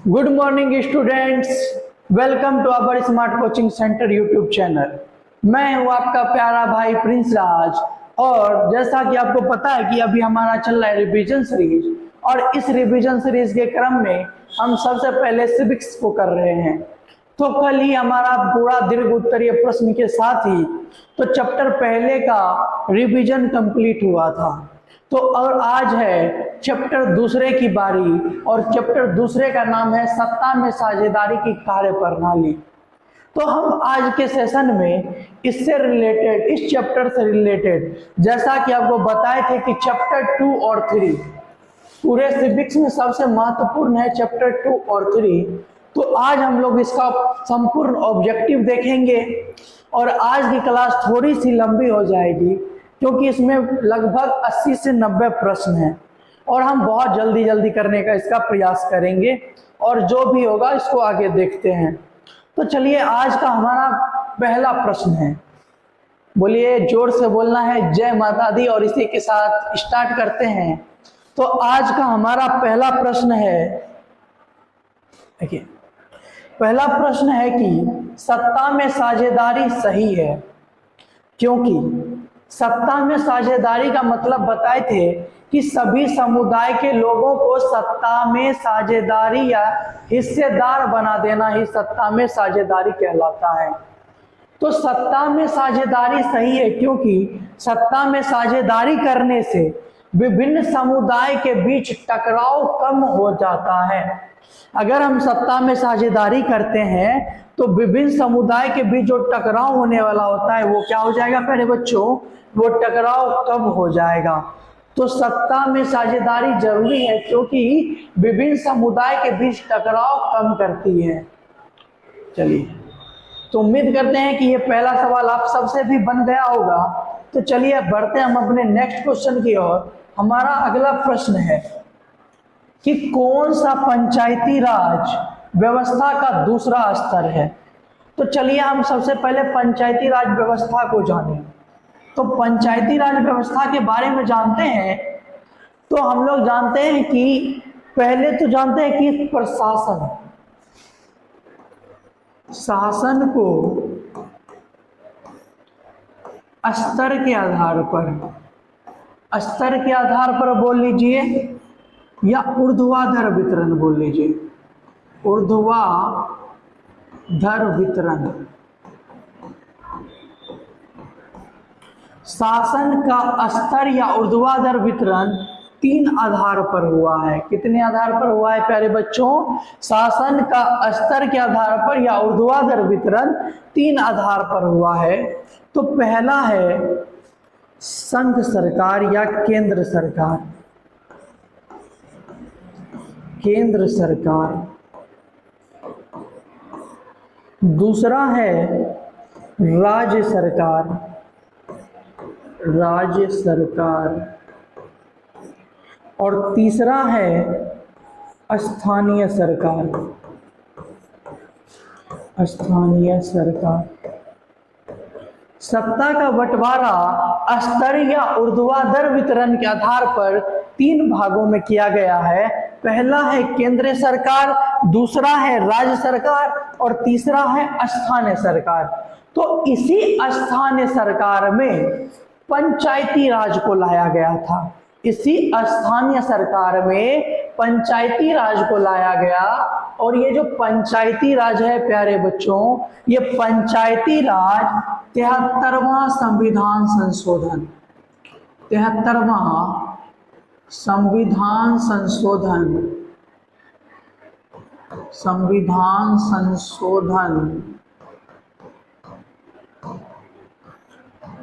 Good morning students, welcome to our smart coaching centre YouTube channel. मैं हूं आपका प्यारा भाई प्रिंस राज। और जैसा कि आपको पता है कि अभी हमारा चल रहा है रिवीजन सीरीज, और इस रिवीजन सीरीज के क्रम में हम सबसे पहले सिविक्स को कर रहे हैं। तो कल ही हमारा पूरा दीर्घ उत्तरीय प्रश्न के साथ ही तो चैप्टर पहले का रिवीजन कंप्लीट हुआ था। तो और आज है चैप्टर दूसरे की बारी, और चैप्टर दूसरे का नाम है सत्ता में साझेदारी की कार्य प्रणाली। तो हम आज के सेशन में इससे रिलेटेड, इस चैप्टर से रिलेटेड, जैसा कि आपको बताए थे कि चैप्टर 2 और 3 पूरे सिविक्स में सबसे महत्वपूर्ण है, चैप्टर 2 और 3। तो आज हम लोग इसका संपूर्ण ऑब्जेक्टिव देखेंगे। और आज की क्लास थोड़ी सी लंबी हो जाएगी क्योंकि इसमें लगभग 80 से 90 प्रश्न हैं, और हम बहुत जल्दी जल्दी करने का इसका प्रयास करेंगे, और जो भी होगा इसको आगे देखते हैं। तो चलिए, आज का हमारा पहला प्रश्न है। बोलिए, जोर से बोलना है, जय माता दी। और इसी के साथ स्टार्ट करते हैं। तो आज का हमारा पहला प्रश्न है, देखिए, पहला प्रश्न है कि सत्ता में साझेदारी सही है। क्योंकि सत्ता में साझेदारी का मतलब बताए थे कि सभी समुदाय के लोगों को सत्ता में साझेदारी या हिस्सेदार बना देना ही सत्ता में साझेदारी कहलाता है। तो सत्ता में साझेदारी सही है क्योंकि सत्ता में साझेदारी करने से विभिन्न समुदाय के बीच टकराव कम हो जाता है। अगर हम सत्ता में साझेदारी करते हैं तो विभिन्न समुदाय के बीच जो टकराव होने वाला होता है वो क्या हो जाएगा प्यारे बच्चों, वो टकराव कम हो जाएगा। तो सत्ता में साझेदारी जरूरी है क्योंकि विभिन्न समुदाय के बीच टकराव कम करती है। चलिए, तो उम्मीद करते हैं कि ये पहला सवाल आप सबसे भी बन गया होगा। तो चलिए अब बढ़ते हैं हम अपने नेक्स्ट क्वेश्चन की ओर। हमारा अगला प्रश्न है कि कौन सा पंचायती राज व्यवस्था का दूसरा स्तर है। तो चलिए हम सबसे पहले पंचायती राज व्यवस्था को जानें। तो पंचायती राज व्यवस्था के बारे में जानते हैं तो हम लोग जानते हैं कि पहले तो जानते हैं कि प्रशासन, शासन को स्तर के आधार पर बोल लीजिए, या ऊर्ध्वाधर वितरण बोल लीजिए, ऊर्ध्वाधर वितरण। शासन का स्तर या ऊर्ध्वाधर वितरण 3 आधार पर हुआ है। कितने आधार पर हुआ है प्यारे बच्चों? शासन का स्तर के आधार पर या ऊर्ध्वाधर वितरण 3 आधार पर हुआ है। तो पहला है संघ सरकार या केंद्र सरकार। दूसरा है राज्य सरकार। और तीसरा है स्थानीय सरकार। सत्ता का बंटवारा स्तर या ऊर्ध्वाधर वितरण के आधार पर 3 भागों में किया गया है। पहला है केंद्रीय सरकार, दूसरा है राज्य सरकार, और तीसरा है स्थानीय सरकार। तो इसी स्थानीय सरकार में पंचायती राज को लाया गया था। इसी स्थानीय सरकार में पंचायती राज को लाया गया। और ये जो पंचायती राज है प्यारे बच्चों, ये पंचायती राज 73वां संविधान संशोधन, 73वां संविधान संशोधन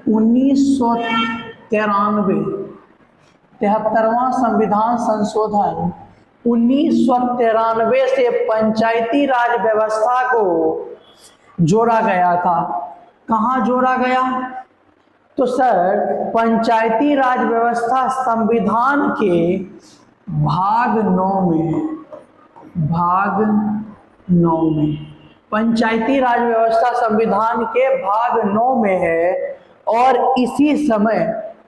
1993, 73वां संविधान संशोधन 1993 से पंचायती राज व्यवस्था को जोड़ा गया था। कहाँ जोड़ा गया? तो सर, पंचायती राज व्यवस्था संविधान के भाग 9 में पंचायती राज व्यवस्था संविधान के भाग 9 में है। और इसी समय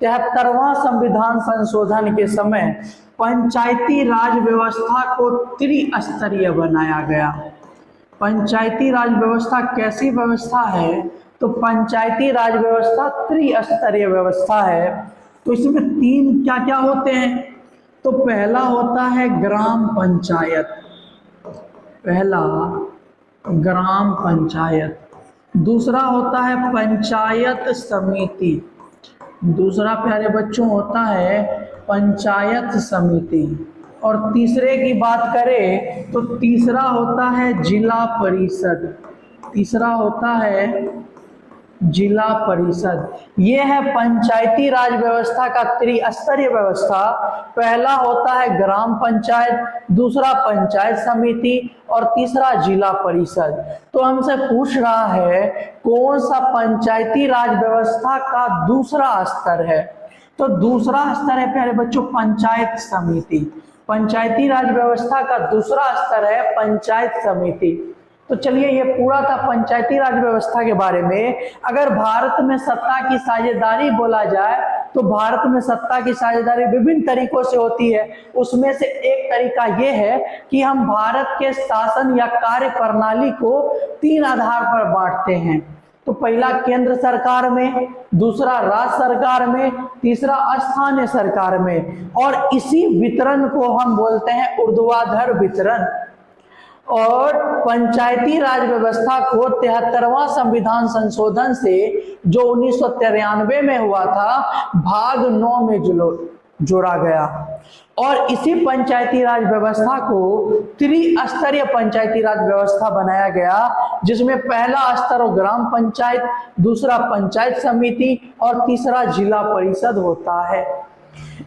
73वां संविधान संशोधन के समय पंचायती राज व्यवस्था को त्रिस्तरीय बनाया गया। पंचायती राज व्यवस्था कैसी व्यवस्था है? तो पंचायती राज व्यवस्था त्रिस्तरीय व्यवस्था है। तो इसमें तीन क्या क्या होते हैं? तो पहला होता है ग्राम पंचायत, पहला ग्राम पंचायत, दूसरा होता है पंचायत समिति, दूसरा प्यारे बच्चों होता है पंचायत समिति, और तीसरे की बात करें तो तीसरा होता है जिला परिषद, तीसरा होता है जिला परिषद। ये है पंचायती राज व्यवस्था का त्रिस्तरीय व्यवस्था। पहला होता है ग्राम पंचायत, दूसरा पंचायत समिति और तीसरा जिला परिषद। तो हमसे पूछ रहा है कौन सा पंचायती राज व्यवस्था का दूसरा स्तर है? तो दूसरा स्तर है प्यारे बच्चों पंचायत समिति। पंचायती राज व्यवस्था का दूसरा स्तर है पंचायत समिति। तो चलिए ये पूरा था पंचायती राज व्यवस्था के बारे में। अगर भारत में सत्ता की साझेदारी बोला जाए तो भारत में सत्ता की साझेदारी विभिन्न तरीकों से होती है। उसमें से एक तरीका यह है कि हम भारत के शासन या कार्य प्रणाली को तीन आधार पर बांटते हैं। तो पहला केंद्र सरकार में, दूसरा राज्य सरकार में, तीसरा स्थानीय सरकार में, और इसी वितरण को हम बोलते हैं ऊर्ध्वाधर वितरण। और पंचायती राज व्यवस्था को 73वां संविधान संशोधन से जो 1993 में हुआ था भाग 9 में जोड़ा गया, और इसी पंचायती राज व्यवस्था को त्रिस्तरीय पंचायती राज व्यवस्था बनाया गया, जिसमें पहला स्तर ग्राम पंचायत, दूसरा पंचायत समिति और तीसरा जिला परिषद होता है।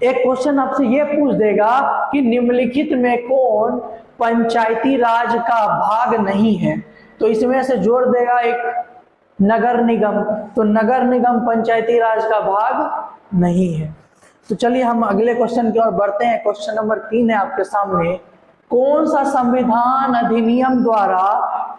एक क्वेश्चन आपसे ये पूछ देगा कि निम्नलिखित में कौन पंचायती राज का भाग नहीं है? तो इसमें से जोड़ देगा एक नगर निगम। तो नगर निगम पंचायती राज का भाग नहीं है। तो चलिए हम अगले क्वेश्चन की ओर बढ़ते हैं। क्वेश्चन नंबर 3 है आपके सामने। कौन सा संविधान अधिनियम द्वारा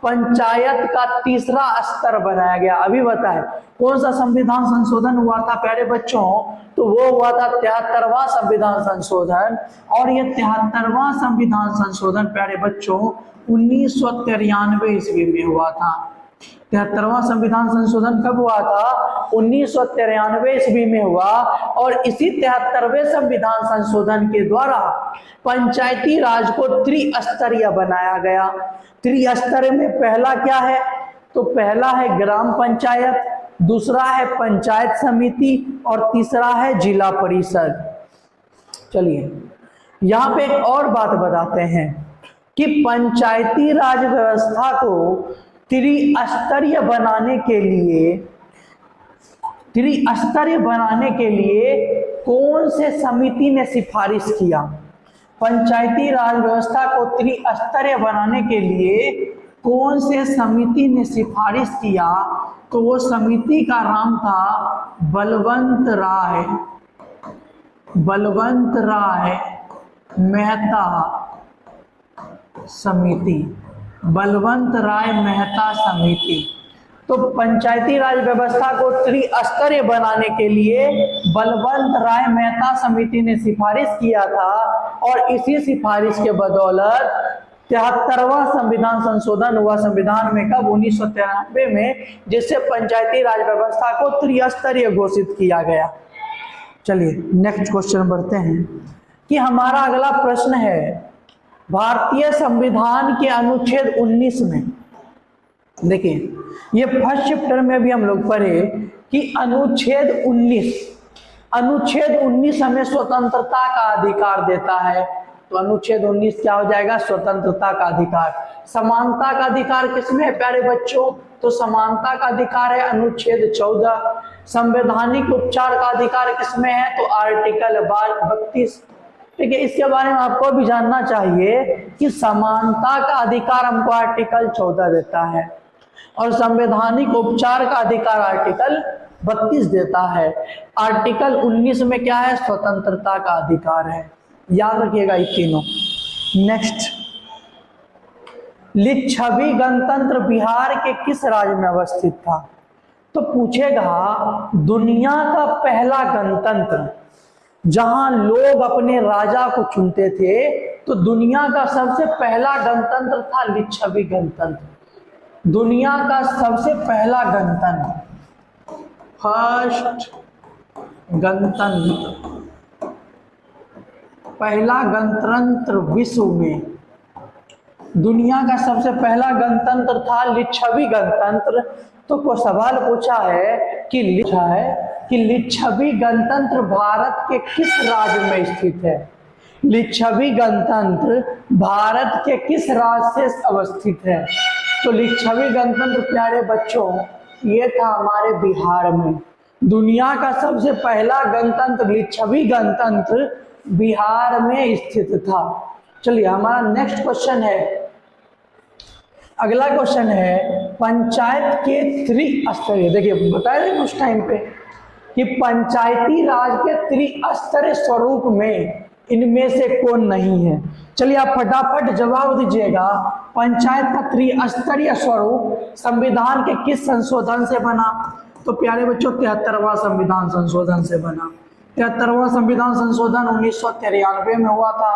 पंचायत का तीसरा स्तर बनाया गया? अभी बताएं कौन सा संविधान संशोधन हुआ था प्यारे बच्चों? तो वो हुआ था 73वां संविधान संशोधन। और ये 73वां संविधान संशोधन प्यारे बच्चों 1993 ईस्वी में हुआ था। 73वां संविधान संशोधन कब हुआ था? 1993 ईस्वी में हुआ। और इसी 73वें संविधान संशोधन के द्वारा पंचायती राज को त्रिस्तरीय बनाया गया। त्रिस्तरीय में पहला क्या है? तो पहला है ग्राम पंचायत, दूसरा है पंचायत समिति और तीसरा है जिला परिषद। चलिए यहाँ पे एक और बात बताते हैं कि पंचायती राज व्यवस्था को त्रिस्तरीय बनाने के लिए कौन से समिति ने सिफारिश किया? पंचायती राज व्यवस्था को त्रिस्तरीय बनाने के लिए कौन से समिति ने सिफारिश किया? तो वो समिति का नाम था बलवंत राय मेहता समिति। बलवंत राय मेहता समिति। तो पंचायती राज व्यवस्था को त्रिस्तरीय बनाने के लिए बलवंत राय मेहता समिति ने सिफारिश किया था, और इसी सिफारिश के बदौलत 73वां संविधान संशोधन हुआ संविधान में। कब? 1993 में, जिससे पंचायती राज व्यवस्था को त्रिस्तरीय घोषित किया गया। चलिए नेक्स्ट क्वेश्चन बढ़ते हैं कि हमारा अगला प्रश्न है भारतीय संविधान के अनुच्छेद 19 में। देखिए ये फर्स्ट चैप्टर में भी हम लोग पढ़े कि अनुच्छेद 19 हमें स्वतंत्रता का अधिकार देता है। तो अनुच्छेद 19 क्या हो जाएगा? स्वतंत्रता का अधिकार। समानता का अधिकार किसमें है प्यारे बच्चों? तो समानता का अधिकार है अनुच्छेद 14। संवैधानिक उपचार का अधिकार किसमें है? तो आर्टिकल 32। ठीक है, इसके बारे में आपको भी जानना चाहिए कि समानता का अधिकार हमको आर्टिकल 14 देता है, और संवैधानिक उपचार का अधिकार आर्टिकल 32 देता है। आर्टिकल 19 में क्या है? स्वतंत्रता का अधिकार है। याद रखिएगा ये तीनों। नेक्स्ट, लिच्छवी गणतंत्र बिहार के किस राज्य में अवस्थित था? तो पूछेगा दुनिया का पहला गणतंत्र, जहां लोग अपने राजा को चुनते थे, तो दुनिया का सबसे पहला गणतंत्र था लिच्छवी गणतंत्र। दुनिया का सबसे पहला गणतंत्र, फर्स्ट गणतंत्र, पहला गणतंत्र विश्व में, दुनिया का सबसे पहला गणतंत्र था लिच्छवी गणतंत्र। तो को सवाल पूछा है कि लिच्छवी गणतंत्र भारत के किस राज्य में स्थित है? लिच्छवी गणतंत्र भारत के किस राज्य से अवस्थित है? तो लिच्छवी गणतंत्र प्यारे बच्चों ये था हमारे बिहार में। दुनिया का सबसे पहला गणतंत्र लिच्छवी गणतंत्र बिहार में स्थित था। चलिए हमारा नेक्स्ट क्वेश्चन है, अगला क्वेश्चन है पंचायत के त्रिस्तरीय। देखिए बताया था उस टाइम पे कि पंचायती राज के त्रिस्तरीय स्वरूप में इनमें से कौन नहीं है। चलिए आप फटाफट जवाब दीजिएगा। पंचायत का त्रिस्तरीय स्वरूप संविधान के किस संशोधन से बना? तो प्यारे बच्चों 73वां संविधान संशोधन से बना। 73वां संविधान संशोधन 1993 में हुआ था।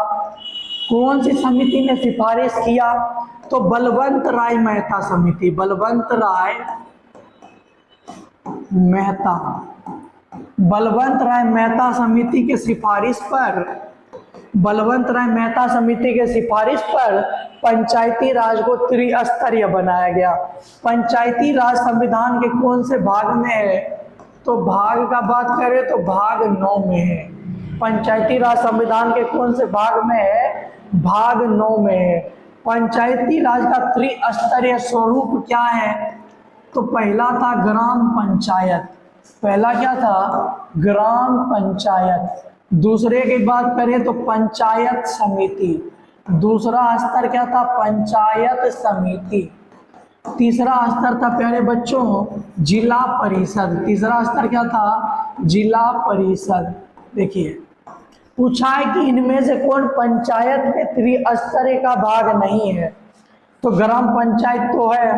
कौन सी समिति ने सिफारिश किया? तो बलवंत राय मेहता समिति, बलवंत राय मेहता, बलवंत राय मेहता समिति के सिफारिश पर, बलवंत राय मेहता समिति के सिफारिश पर पंचायती राज को त्रिस्तरीय बनाया गया। पंचायती राज संविधान के कौन से भाग में है? तो भाग का बात करें तो भाग 9 में है। पंचायती राज संविधान के कौन से भाग में है? भाग 9 में है। पंचायती राज का त्रिस्तरीय स्वरूप क्या है? तो पहला था ग्राम पंचायत, पहला क्या था? ग्राम पंचायत। दूसरे की बात करें तो पंचायत समिति, दूसरा स्तर क्या था? पंचायत समिति। तीसरा स्तर था प्यारे बच्चों जिला परिषद, तीसरा स्तर क्या था? जिला परिषद। देखिए पूछा है कि इनमें से कौन पंचायत के त्रिस्तरीय का भाग नहीं है? तो ग्राम पंचायत तो है,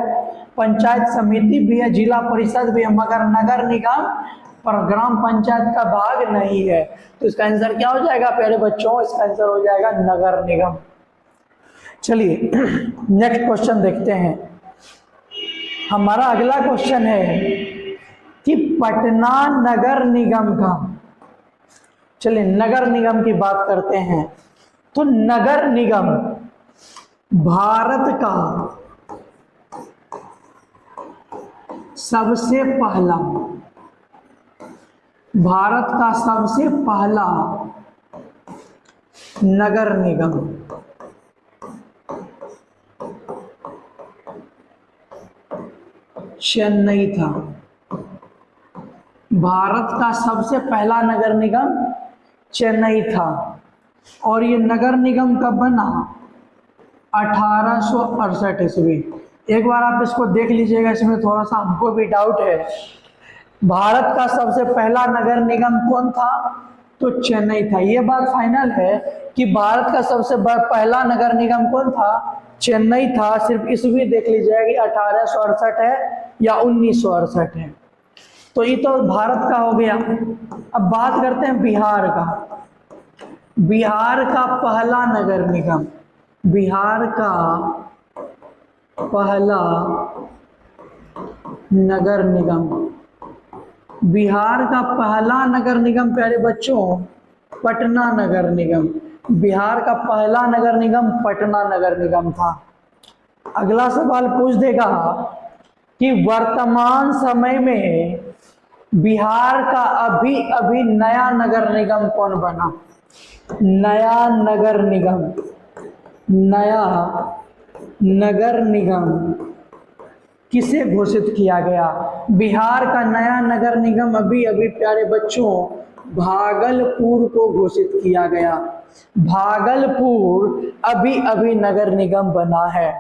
पंचायत समिति भी है, जिला परिषद भी है, मगर नगर निगम पर ग्राम पंचायत का भाग नहीं है। तो इसका आंसर क्या हो जाएगा प्यारे बच्चों? इसका आंसर हो जाएगा नगर निगम। चलिए नेक्स्ट क्वेश्चन देखते हैं। हमारा अगला क्वेश्चन है कि पटना नगर निगम का, चलिए नगर निगम की बात करते हैं। तो नगर निगम भारत का सबसे पहला, भारत का सबसे पहला नगर निगम चेन्नई था। भारत का सबसे पहला नगर निगम चेन्नई था। और ये नगर निगम कब बना? 1868 ईस्वी। एक बार आप इसको देख लीजिएगा, इसमें थोड़ा सा हमको भी डाउट है। भारत का सबसे पहला नगर निगम कौन था? तो चेन्नई था। ये बात फाइनल है कि भारत का सबसे पहला नगर निगम कौन था? चेन्नई था। सिर्फ ईस्वी देख लीजिएगा कि 1868 है या 1968 है। तो ये तो भारत का हो गया। अब बात करते हैं बिहार का। बिहार का पहला नगर निगम, बिहार का पहला नगर निगम, बिहार का पहला नगर निगम प्यारे बच्चों पटना नगर निगम। बिहार का पहला नगर निगम पटना नगर निगम था। अगला सवाल पूछ देगा कि वर्तमान समय में बिहार का अभी अभी नया नगर निगम कौन बना? नया नगर निगम, नया नगर निगम किसे घोषित किया गया? बिहार का नया नगर निगम अभी अभी प्यारे बच्चों भागलपुर को घोषित किया गया। भागलपुर अभी अभी नगर निगम बना है।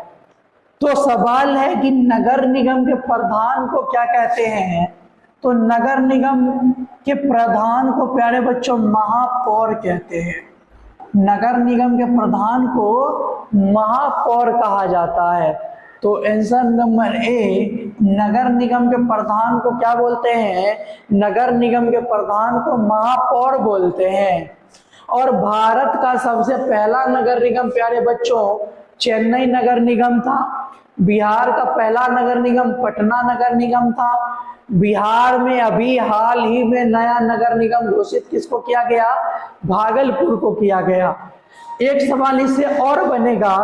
तो सवाल है कि नगर निगम के प्रधान को क्या कहते हैं? तो नगर निगम के प्रधान को प्यारे बच्चों महापौर कहते हैं। नगर निगम के प्रधान को महापौर कहा जाता है। तो आंसर नंबर ए, नगर निगम के प्रधान को क्या बोलते हैं? नगर निगम के प्रधान को महापौर बोलते हैं। और भारत का सबसे पहला नगर निगम प्यारे बच्चों चेन्नई नगर निगम था। बिहार का पहला नगर निगम पटना नगर निगम था। बिहार में अभी हाल ही में नया नगर निगम घोषित किसको किया गया? भागलपुर को किया गया। एक सवाल इससे और बनेगा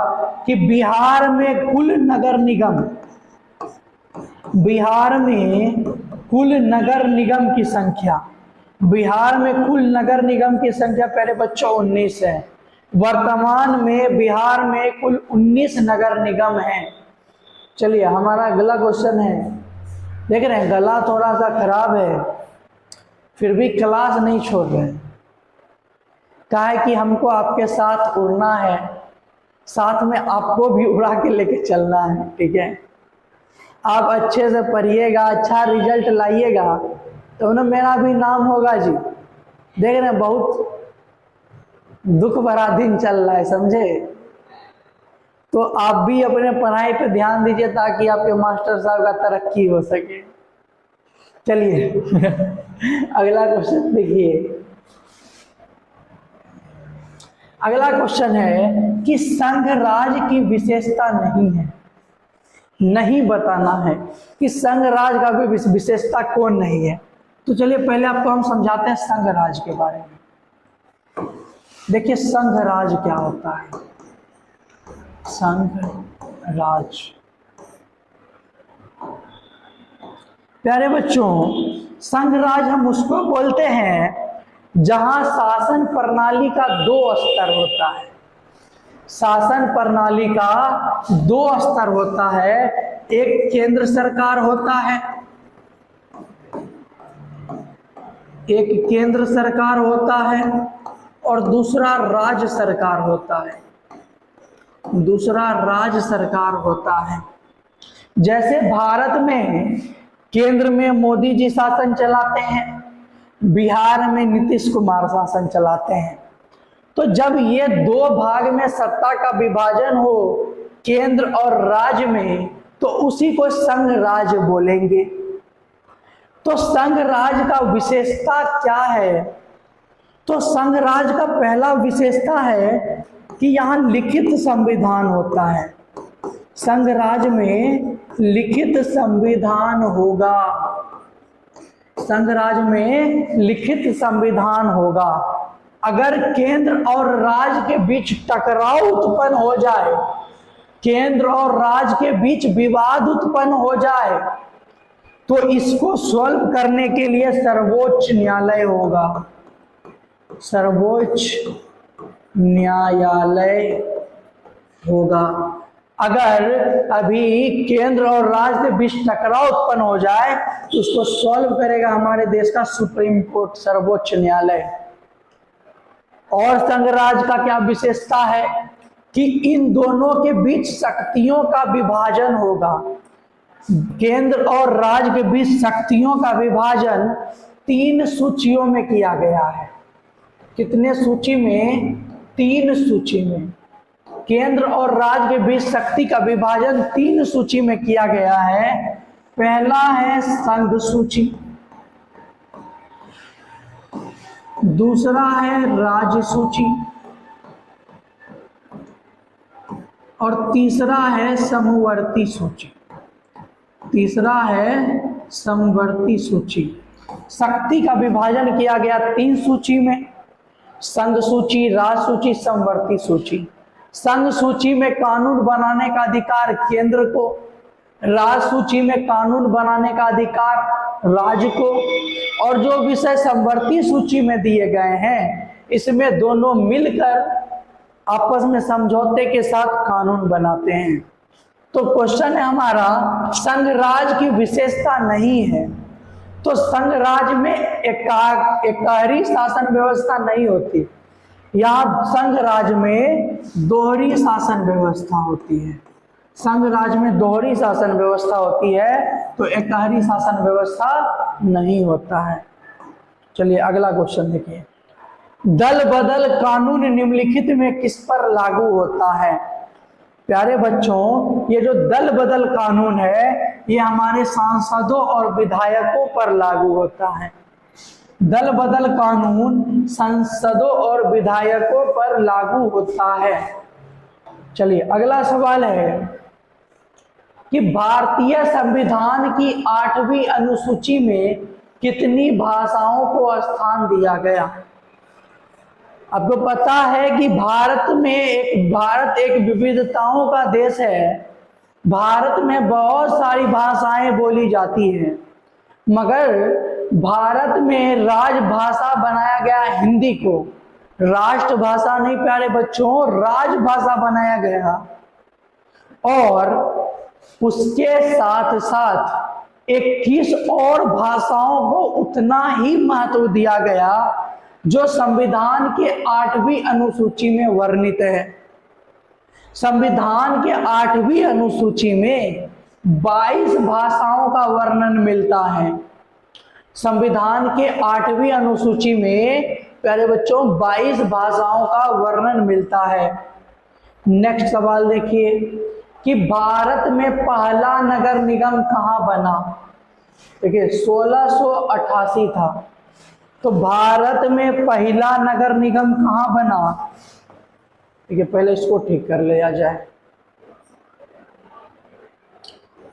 कि बिहार में कुल नगर निगम, बिहार में कुल नगर निगम की संख्या, बिहार में कुल नगर निगम की संख्या प्यारे बच्चों 19 है। वर्तमान में बिहार में कुल 19 नगर निगम हैं। चलिए हमारा अगला क्वेश्चन है, देख रहे हैं गला थोड़ा सा खराब है फिर भी क्लास नहीं छोड़ रहे हैं। कहा है कि हमको आपके साथ उड़ना है, साथ में आपको भी उड़ा के लेके चलना है, ठीक है? आप अच्छे से पढ़िएगा, अच्छा रिजल्ट लाइएगा तो ना मेरा भी नाम होगा जी। देख रहे हैं बहुत दुख भरा दिन चल रहा है, समझे? तो आप भी अपने पढ़ाई पे ध्यान दीजिए ताकि आपके मास्टर साहब का तरक्की हो सके। चलिए अगला क्वेश्चन देखिए। अगला क्वेश्चन है कि संघ राज की विशेषता नहीं है, नहीं बताना है कि संघ राज का भी विशेषता कौन नहीं है। तो चलिए पहले आपको हम समझाते हैं संघ राज के बारे में। देखिए संघ राज क्या होता है। संघ राज प्यारे बच्चों, संघ राज हम उसको बोलते हैं जहां शासन प्रणाली का 2 स्तर होता है। शासन प्रणाली का 2 स्तर होता है, एक केंद्र सरकार होता है, एक केंद्र सरकार होता है और दूसरा राज्य सरकार होता है, दूसरा राज्य सरकार होता है। जैसे भारत में केंद्र में मोदी जी शासन चलाते हैं, बिहार में नीतीश कुमार शासन चलाते हैं। तो जब ये 2 भाग में सत्ता का विभाजन हो केंद्र और राज्य में, तो उसी को संघ राज्य बोलेंगे। तो संघ राज्य का विशेषता क्या है? तो संघ राज्य का पहला विशेषता है कि यहाँ लिखित संविधान होता है। संघ राज्य में लिखित संविधान होगा, संघ राज्य में लिखित संविधान होगा। अगर केंद्र और राज्य के बीच टकराव उत्पन्न हो जाए, केंद्र और राज्य के बीच विवाद उत्पन्न हो जाए, तो इसको सॉल्व करने के लिए सर्वोच्च न्यायालय होगा, सर्वोच्च न्यायालय होगा। अगर अभी केंद्र और राज्य के बीच टकराव उत्पन्न हो जाए तो उसको सॉल्व करेगा हमारे देश का सुप्रीम कोर्ट, सर्वोच्च न्यायालय। और संघ राज्य का क्या विशेषता है कि इन दोनों के बीच शक्तियों का विभाजन होगा। केंद्र और राज्य के बीच शक्तियों का विभाजन 3 सूचियों में किया गया है। कितने सूची में? 3 सूची में। केंद्र और राज्य के बीच शक्ति का विभाजन 3 सूची में किया गया है। पहला है संघ सूची, दूसरा है राज्य सूची और तीसरा है समवर्ती सूची, तीसरा है समवर्ती सूची। शक्ति का विभाजन किया गया 3 सूची में, संघ सूची, राज्य सूची, समवर्ती सूची। संघ सूची में कानून बनाने का अधिकार केंद्र को, राज्य सूची में कानून बनाने का अधिकार राज्य को, और जो विषय समवर्ती सूची में दिए गए हैं इसमें दोनों मिलकर आपस में समझौते के साथ कानून बनाते हैं। तो क्वेश्चन है हमारा, संघ राज्य की विशेषता नहीं है। तो संघ राज्य में एकहरी शासन व्यवस्था नहीं होती, यहाँ संघ राज्य में दोहरी शासन व्यवस्था होती है। संघ राज्य में दोहरी शासन व्यवस्था होती है, तो एकहरी शासन व्यवस्था नहीं होता है। चलिए अगला क्वेश्चन देखिए। दल बदल कानून निम्नलिखित में किस पर लागू होता है? प्यारे बच्चों, ये जो दल बदल कानून है ये हमारे सांसदों और विधायकों पर लागू होता है। दल बदल कानून सांसदों और विधायकों पर लागू होता है। चलिए अगला सवाल है कि भारतीय संविधान की 8वीं अनुसूची में कितनी भाषाओं को स्थान दिया गया? आपको पता है कि भारत एक विविधताओं का देश है। भारत में बहुत सारी भाषाएं बोली जाती हैं, मगर भारत में राजभाषा बनाया गया हिंदी को। राष्ट्रभाषा नहीं प्यारे बच्चों, राजभाषा बनाया गया। और उसके साथ साथ 21 और भाषाओं को उतना ही महत्व दिया गया जो संविधान के 8वीं अनुसूची में वर्णित है। संविधान के 8वीं अनुसूची में 22 भाषाओं का वर्णन मिलता है। संविधान के 8वीं अनुसूची में प्यारे बच्चों 22 भाषाओं का वर्णन मिलता है। नेक्स्ट सवाल देखिए कि भारत में पहला नगर निगम कहाँ बना? देखिए 1688 था। तो भारत में पहला नगर निगम कहाँ बना? ठीक है, पहले इसको ठीक कर लिया जाए।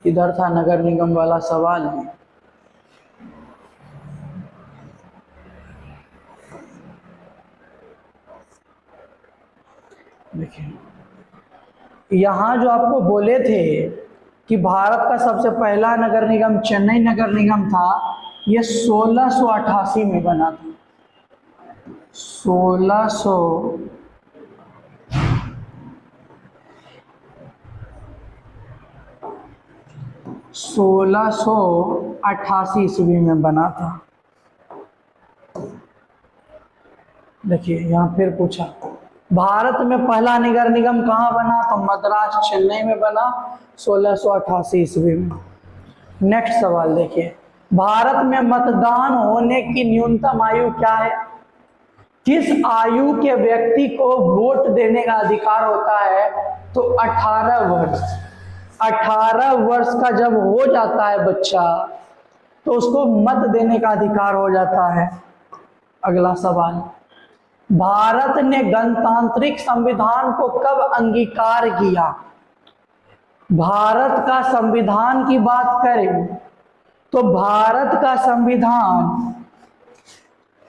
इधर था नगर निगम वाला सवाल है। देखिए यहाँ जो आपको बोले थे कि भारत का सबसे पहला नगर निगम चेन्नई नगर निगम था, ये 1688 में बना था। 1688 ईस्वी में बना था। देखिए यहाँ फिर पूछा भारत में पहला नगर निगम कहाँ बना? तो मद्रास चेन्नई में बना 1688 ईस्वी में। नेक्स्ट सवाल देखिए, भारत में मतदान होने की न्यूनतम आयु क्या है? किस आयु के व्यक्ति को वोट देने का अधिकार होता है? तो 18 वर्ष। 18 वर्ष का जब हो जाता है बच्चा तो उसको मत देने का अधिकार हो जाता है। अगला सवाल, भारत ने गणतांत्रिक संविधान को कब अंगीकार किया? भारत का संविधान की बात करें तो भारत का संविधान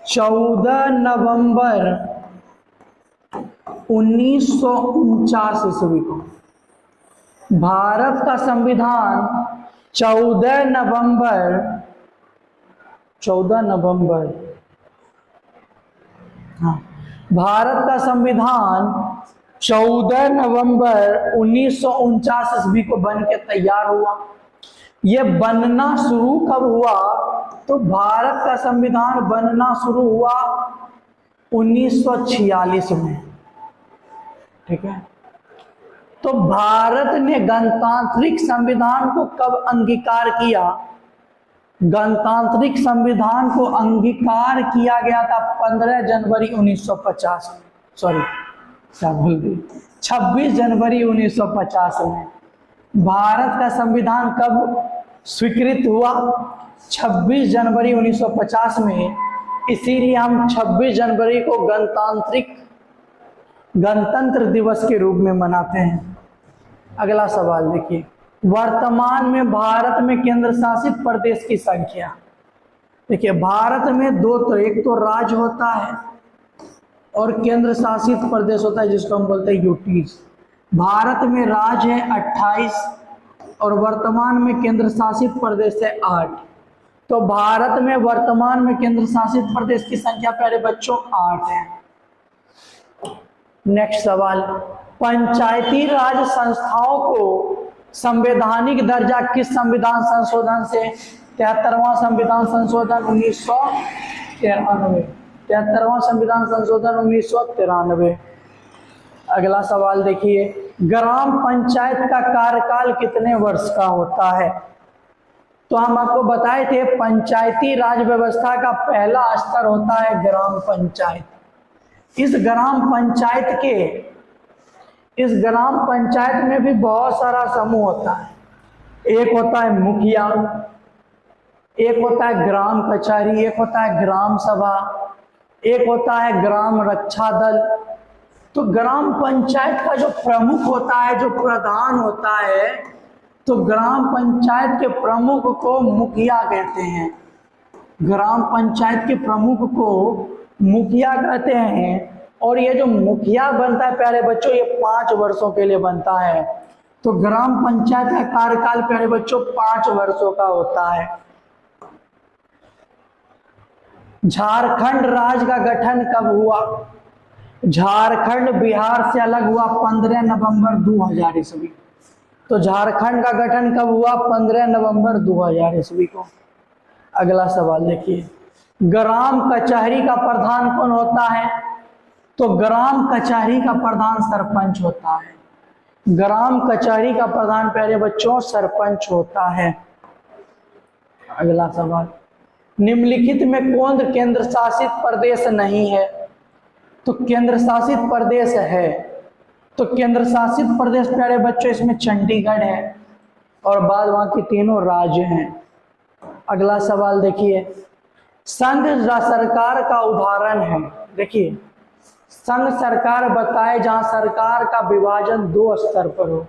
14 नवंबर 1949 ईस्वी को, भारत का संविधान 14 नवंबर हाँ, भारत का संविधान 14 नवंबर 1949 ईस्वी को बन के तैयार हुआ। यह बनना शुरू कब हुआ? तो भारत का संविधान बनना शुरू हुआ 1946 में। ठीक है, तो भारत ने गणतांत्रिक संविधान को कब अंगीकार किया? गणतांत्रिक संविधान को अंगीकार किया गया था 15 जनवरी 1950 में। सॉरी क्या भूल गई, 26 जनवरी 1950 में। भारत का संविधान कब स्वीकृत हुआ? 26 जनवरी 1950 में। इसीलिए हम 26 जनवरी को गणतंत्र दिवस के रूप में मनाते हैं। अगला सवाल देखिए, वर्तमान में भारत में केंद्र शासित प्रदेश की संख्या। देखिए भारत में दो तरह, एक तो राज्य होता है और केंद्र शासित प्रदेश होता है जिसको हम बोलते हैं यूटीज। भारत में राज्य है 28 और वर्तमान में केंद्र शासित प्रदेश है 8। तो भारत में वर्तमान में केंद्र शासित प्रदेश की संख्या प्यारे बच्चों 8 है। नेक्स्ट सवाल, पंचायती राज संस्थाओं को संवैधानिक दर्जा किस संविधान संशोधन से? 73वां संविधान संशोधन 1993। 73वां संविधान संशोधन 1993। अगला सवाल देखिए, ग्राम पंचायत का कार्यकाल कितने वर्ष का होता है? तो हम आपको बताए थे पंचायती राज व्यवस्था का पहला स्तर होता है ग्राम पंचायत। इस ग्राम पंचायत के इस ग्राम पंचायत में भी बहुत सारा समूह होता है। एक होता है मुखिया, एक होता है ग्राम कचहरी, एक होता है ग्राम सभा, एक होता है ग्राम रक्षा दल। तो ग्राम पंचायत का जो प्रमुख होता है, जो प्रधान होता है, तो ग्राम पंचायत के प्रमुख को मुखिया कहते हैं। ग्राम पंचायत के प्रमुख को मुखिया कहते हैं। और ये जो मुखिया बनता है प्यारे बच्चों, ये 5 वर्षों के लिए बनता है। तो ग्राम पंचायत का कार्यकाल प्यारे बच्चों 5 वर्षों का होता है। झारखंड राज्य का गठन कब हुआ? झारखंड बिहार से अलग हुआ 15 नवंबर 2000 ईस्वी। तो झारखंड का गठन कब हुआ? 15 नवंबर 2000 ईस्वी को। अगला सवाल देखिए, ग्राम कचहरी का प्रधान कौन होता है? तो ग्राम कचहरी का प्रधान सरपंच होता है। ग्राम कचहरी का प्रधान प्यारे बच्चों सरपंच होता है। अगला सवाल, निम्नलिखित में कौन केंद्र शासित प्रदेश नहीं है? तो केंद्र शासित प्रदेश है। तो केंद्र शासित प्रदेश प्यारे बच्चों इसमें चंडीगढ़ है और बाद बाकी तीनों राज्य हैं। अगला सवाल देखिए, संघ सरकार का उदाहरण है। देखिए, संघ सरकार बताए जहां सरकार का विभाजन 2 स्तर पर हो,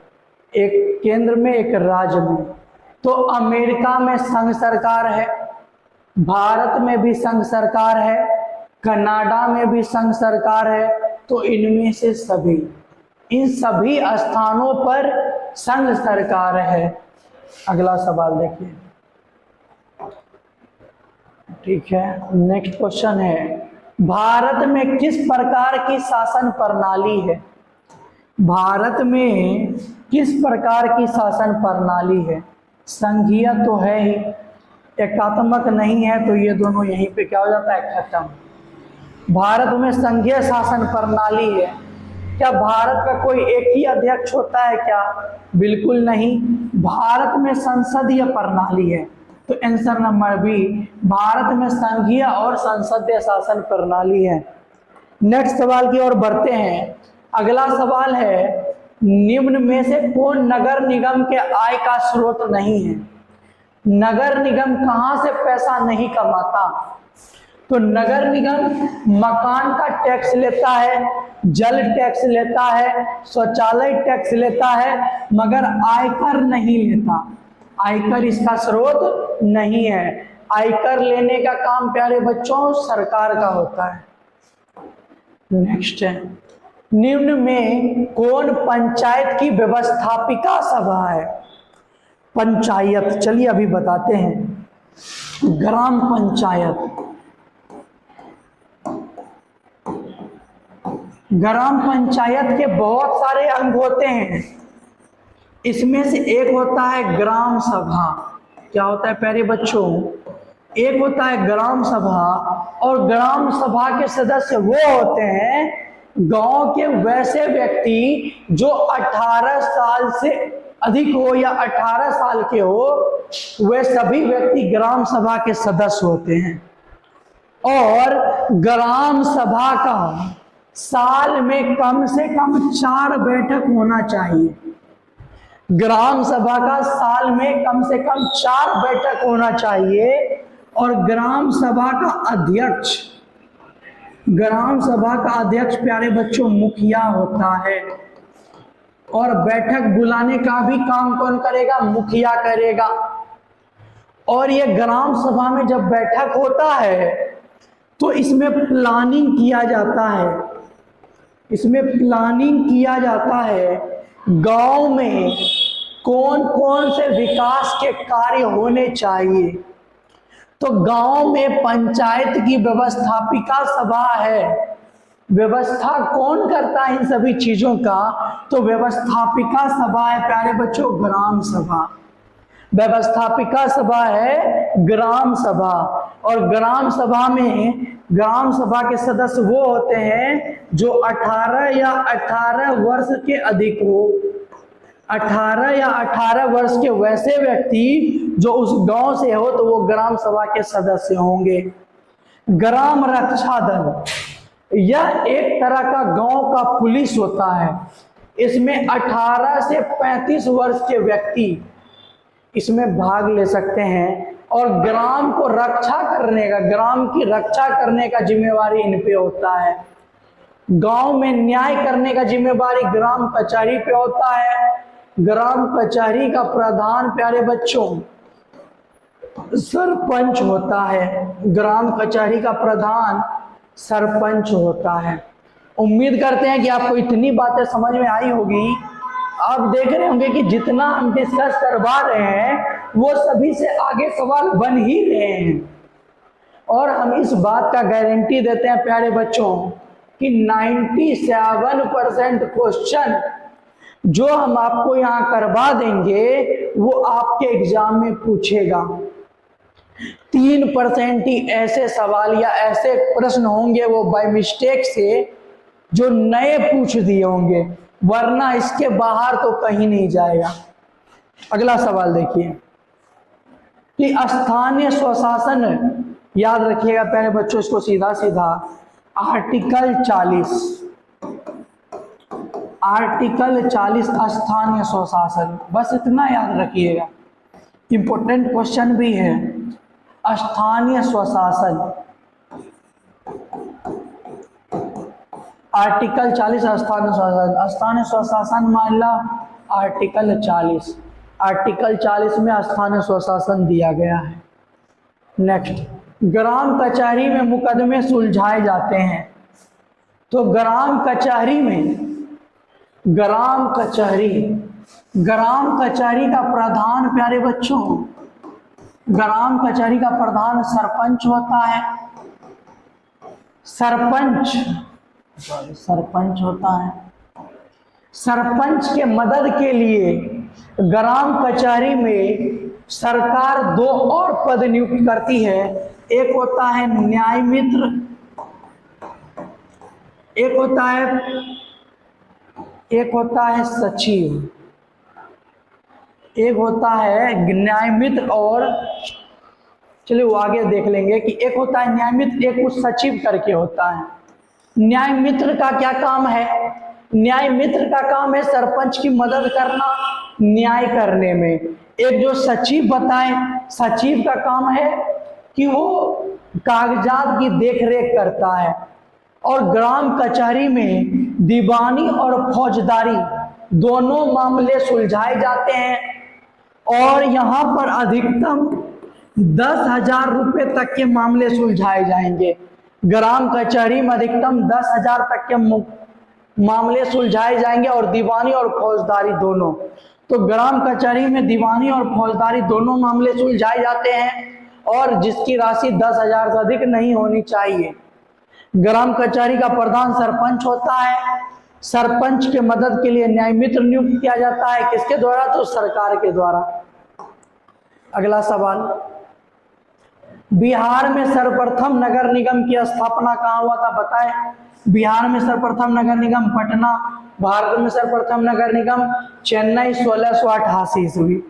एक केंद्र में एक राज्य में। तो अमेरिका में संघ सरकार है, भारत में भी संघ सरकार है, कनाडा में भी संघ सरकार है। तो इनमें से इन सभी स्थानों पर संघ सरकार है। अगला सवाल देखिए, ठीक है, नेक्स्ट क्वेश्चन है, भारत में किस प्रकार की शासन प्रणाली है? भारत में किस प्रकार की शासन प्रणाली है? संघीय तो है ही, एकात्मक नहीं है, तो ये दोनों यहीं पे क्या हो जाता है, खत्म। भारत में संघीय शासन प्रणाली है। क्या भारत का कोई एक ही अध्यक्ष होता है क्या? बिल्कुल नहीं, भारत में संसदीय प्रणाली है। तो आंसर नंबर बी, भारत में संघीय और संसदीय शासन प्रणाली है। नेक्स्ट सवाल की ओर बढ़ते हैं। अगला सवाल है, निम्न में से कौन नगर निगम के आय का स्रोत नहीं है? नगर निगम कहां से पैसा नहीं कमाता? तो नगर निगम मकान का टैक्स लेता है, जल टैक्स लेता है, शौचालय टैक्स लेता है, मगर आयकर नहीं लेता। आयकर इसका स्रोत नहीं है। आयकर लेने का काम प्यारे बच्चों सरकार का होता है। नेक्स्ट है, निम्न में कौन पंचायत की व्यवस्थापिका सभा है? पंचायत, चलिए अभी बताते हैं। ग्राम पंचायत, ग्राम पंचायत के बहुत सारे अंग होते हैं। इसमें से एक होता है ग्राम सभा। क्या होता है प्यारे बच्चों? एक होता है ग्राम सभा, और ग्राम सभा के सदस्य वो होते हैं गांव के वैसे व्यक्ति जो 18 साल से अधिक हो या 18 साल के हो, वे सभी व्यक्ति ग्राम सभा के सदस्य होते हैं। और ग्राम सभा का साल में कम से कम 4 बैठक होना चाहिए। ग्राम सभा का साल में कम से कम 4 बैठक होना चाहिए। और ग्राम सभा का अध्यक्ष प्यारे बच्चों मुखिया होता है। और बैठक बुलाने का भी काम कौन करेगा? मुखिया करेगा। और ये ग्राम सभा में जब बैठक होता है तो इसमें प्लानिंग किया जाता है। इसमें प्लानिंग किया जाता है गांव में कौन कौन से विकास के कार्य होने चाहिए। तो गांव में पंचायत की व्यवस्थापिका सभा है। व्यवस्था कौन करता है इन सभी चीजों का? तो व्यवस्थापिका सभा है प्यारे बच्चों ग्राम सभा। व्यवस्थापिका सभा है ग्राम सभा। और ग्राम सभा में ग्राम सभा के सदस्य वो होते हैं जो 18 या 18 वर्ष के अधिक हो। 18 या 18 वर्ष के वैसे व्यक्ति जो उस गांव से हो तो वो ग्राम सभा के सदस्य होंगे। ग्राम रक्षा दल, यह एक तरह का गांव का पुलिस होता है। इसमें 18 से 35 वर्ष के व्यक्ति इसमें भाग ले सकते हैं और ग्राम को रक्षा करने का, ग्राम की रक्षा करने का जिम्मेवारी इन पे होता है। गांव में न्याय करने का जिम्मेवारी ग्राम कचहरी पे होता है। ग्राम कचहरी का प्रधान प्यारे बच्चों सरपंच होता है। ग्राम कचहरी का प्रधान सरपंच होता है। उम्मीद करते हैं कि आपको इतनी बातें समझ में आई होगी। आप देख रहे होंगे कि जितना हम डिस्कस करवा रहे हैं वो सभी से आगे सवाल बन ही रहे हैं और हम इस बात का गारंटी देते हैं प्यारे बच्चों कि 97% क्वेश्चन जो हम आपको यहाँ करवा देंगे वो आपके एग्जाम में पूछेगा। 3% ही ऐसे सवाल या ऐसे प्रश्न होंगे वो बाय मिस्टेक से जो नए पूछ दिए होंगे, वरना इसके बाहर तो कहीं नहीं जाएगा। अगला सवाल देखिए कि स्थानीय स्वशासन, याद रखिएगा प्यारे बच्चों इसको सीधा सीधा, आर्टिकल 40 स्थानीय स्वशासन, बस इतना याद रखिएगा। इंपॉर्टेंट क्वेश्चन भी है। स्थानीय स्वशासन, आर्टिकल 40 स्थानीय स्वशासन। स्थानीय स्वशासन मामला आर्टिकल 40, आर्टिकल 40 में स्थानीय स्वशासन दिया गया है। नेक्स्ट, ग्राम कचहरी में मुकदमे सुलझाए जाते हैं। तो ग्राम कचहरी में, ग्राम कचहरी का प्रधान प्यारे बच्चों, ग्राम कचहरी का प्रधान सरपंच होता है। सरपंच होता है। सरपंच के मदद के लिए ग्राम कचहरी में सरकार 2 और पद नियुक्त करती है। एक होता है न्याय मित्र, एक होता है सचिव। एक होता है न्याय मित्र और चलिए वो आगे देख लेंगे कि एक होता है न्याय मित्र, एक उस सचिव करके होता है। न्याय मित्र का क्या काम है? न्याय मित्र का काम है सरपंच की मदद करना न्याय करने में। एक जो सचिव बताएं, सचिव का काम है कि वो कागजात की देखरेख करता है। और ग्राम कचहरी में दीवानी और फौजदारी दोनों मामले सुलझाए जाते हैं और यहाँ पर अधिकतम 10,000 रुपये तक के मामले सुलझाए जाएंगे। ग्राम कचहरी में अधिकतम 10,000 तक के मामले सुलझाए जाएंगे और दीवानी और फौजदारी दोनों। तो ग्राम कचहरी में दीवानी और फौजदारी दोनों मामले सुलझाए जाते हैं और जिसकी राशि 10,000 से अधिक नहीं होनी चाहिए। ग्राम कचहरी का प्रधान सरपंच होता है। सरपंच के मदद के लिए न्याय मित्र नियुक्त किया जाता है। किसके द्वारा? तो सरकार के द्वारा। अगला सवाल, बिहार में सर्वप्रथम नगर निगम की स्थापना कहाँ हुआ था? बताएं। बिहार में सर्वप्रथम नगर निगम पटना। भारत में सर्वप्रथम नगर निगम चेन्नई 1688 ईस्वी।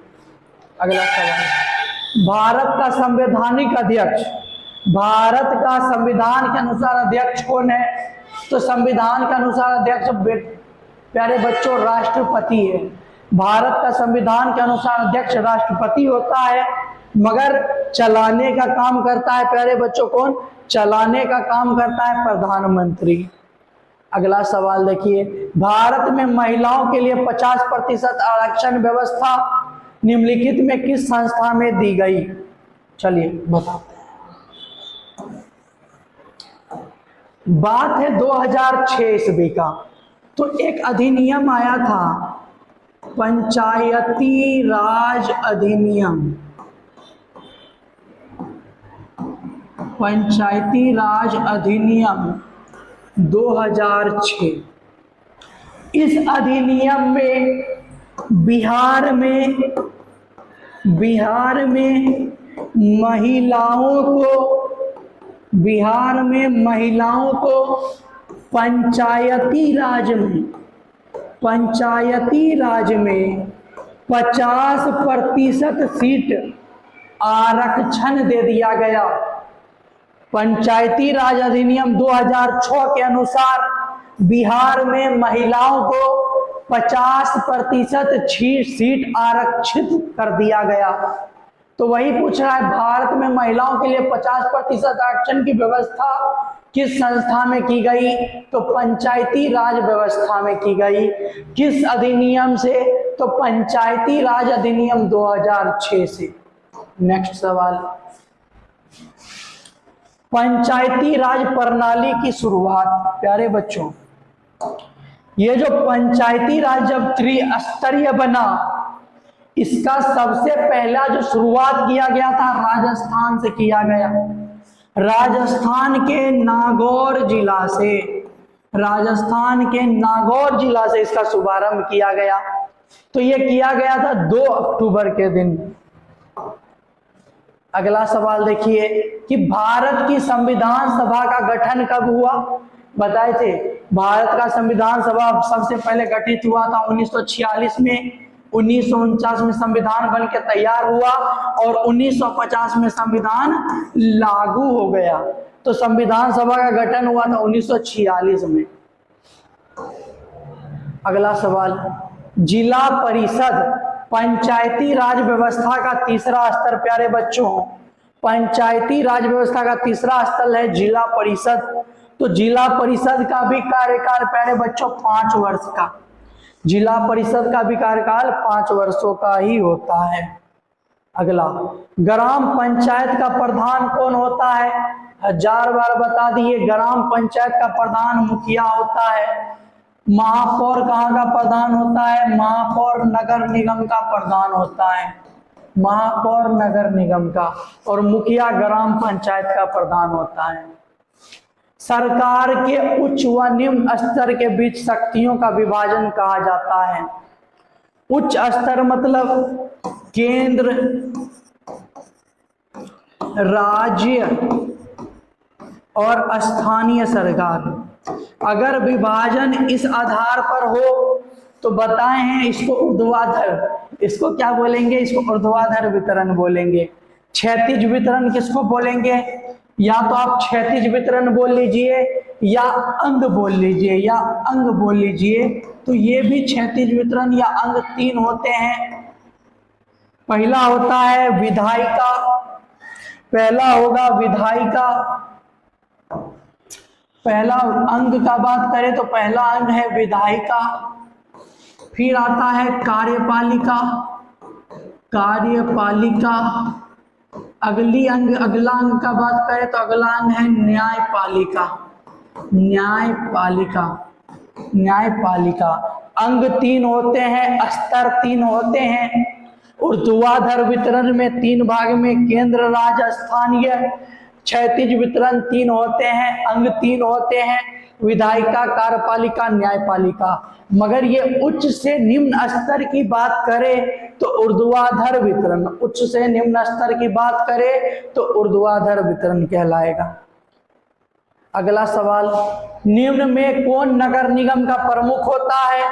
अगला सवाल, भारत का संवैधानिक अध्यक्ष, भारत का संविधान के अनुसार अध्यक्ष कौन है? तो संविधान के अनुसार अध्यक्ष प्यारे बच्चों राष्ट्रपति है। भारत का संविधान के अनुसार अध्यक्ष राष्ट्रपति होता है, मगर चलाने का काम करता है प्यारे बच्चों कौन? चलाने का काम करता है प्रधानमंत्री। अगला सवाल देखिए, भारत में महिलाओं के लिए 50% आरक्षण व्यवस्था निम्नलिखित में किस संस्था में दी गई? चलिए बताते हैं। बात है 2006 ईस्वी का। तो एक अधिनियम आया था, पंचायती राज अधिनियम। पंचायती राज अधिनियम 2006। इस अधिनियम में बिहार महिलाओं को पंचायती राज में 50% सीट आरक्षण दे दिया गया। पंचायती राज अधिनियम 2006 के अनुसार बिहार में महिलाओं को 50% सीट आरक्षित कर दिया गया। तो वही पूछ रहा है, भारत में महिलाओं के लिए 50% आरक्षण की व्यवस्था किस संस्था में की गई? तो पंचायती राज व्यवस्था में की गई। किस अधिनियम से? तो पंचायती राज अधिनियम 2006 से। नेक्स्ट सवाल, पंचायती राज प्रणाली की शुरुआत। प्यारे बच्चों, ये जो पंचायती राज जब त्रिस्तरीय बना, इसका सबसे पहला जो शुरुआत किया गया था राजस्थान से किया गया। राजस्थान के नागौर जिला से, राजस्थान के नागौर जिला से इसका शुभारंभ किया गया। तो ये किया गया था 2 अक्टूबर के दिन। अगला सवाल देखिए कि भारत की संविधान सभा का गठन कब हुआ? बताए थे, भारत का संविधान सभा सबसे पहले गठित हुआ था 1946 में। 1949 में संविधान बन के तैयार हुआ और 1950 में संविधान लागू हो गया। तो संविधान सभा का गठन हुआ था 1946 में। अगला सवाल, जिला परिषद पंचायती राज व्यवस्था का तीसरा स्तर। प्यारे बच्चों, पंचायती राज व्यवस्था का तीसरा स्तर है जिला परिषद। तो जिला परिषद का भी कार्यकाल प्यारे बच्चों 5 वर्ष का, जिला परिषद का भी कार्यकाल 5 वर्षों का ही होता है। अगला, ग्राम पंचायत का प्रधान कौन होता है? 1000 बार बता दिए, ग्राम पंचायत का प्रधान मुखिया होता है। महापौर कहाँ का प्रधान होता है? महापौर नगर निगम का प्रधान होता है, महापौर नगर निगम का। और मुखिया ग्राम पंचायत का प्रधान होता है। सरकार के उच्च व निम्न स्तर के बीच शक्तियों का विभाजन कहा जाता है। उच्च स्तर मतलब केंद्र, राज्य और स्थानीय सरकार। अगर विभाजन इस आधार पर हो तो बताए हैं इसको ऊर्ध्वाधर, इसको क्या बोलेंगे? इसको ऊर्ध्वाधर वितरण बोलेंगे। क्षैतिज वितरण किसको बोलेंगे? या तो आप क्षैतिज वितरण बोल लीजिए या अंग बोल लीजिए, या अंग बोल लीजिए। तो ये भी क्षैतिज वितरण या अंग 3 होते हैं। पहला होता है विधायिका, पहला होगा विधायिका। पहला अंग का बात करें तो पहला अंग है विधायिका। फिर आता है कार्यपालिका, कार्यपालिका। अगला अंग का बात करें तो अगला अंग है न्यायपालिका, न्यायपालिका, न्यायपालिका। अंग 3 होते हैं, स्तर 3 होते हैं। ऊर्ध्वाधर वितरण में 3 भाग में केंद्र, राज्य, स्थानीय। क्षैतिज वितरण 3 होते हैं, अंग 3 होते हैं, विधायिका, कार्यपालिका, न्यायपालिका। मगर ये उच्च से निम्न स्तर की बात करें तो ऊर्ध्वाधर वितरण, उच्च से निम्न स्तर की बात करें तो ऊर्ध्वाधर वितरण कहलाएगा। अगला सवाल, निम्न में कौन नगर निगम का प्रमुख होता है?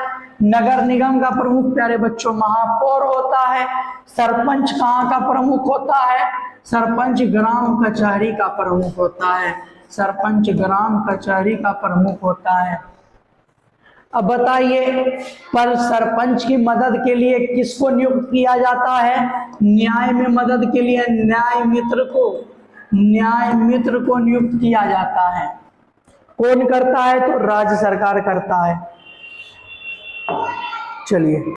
नगर निगम का प्रमुख प्यारे बच्चों महापौर होता है। सरपंच कहाँ का प्रमुख होता है? सरपंच ग्राम कचहरी का प्रमुख होता है, सरपंच ग्राम कचहरी का प्रमुख होता है। अब बताइए, पर सरपंच की मदद के लिए किसको नियुक्त किया जाता है? न्याय में मदद के लिए न्याय मित्र को, न्याय मित्र को नियुक्त किया जाता है। कौन करता है? तो राज्य सरकार करता है। चलिए।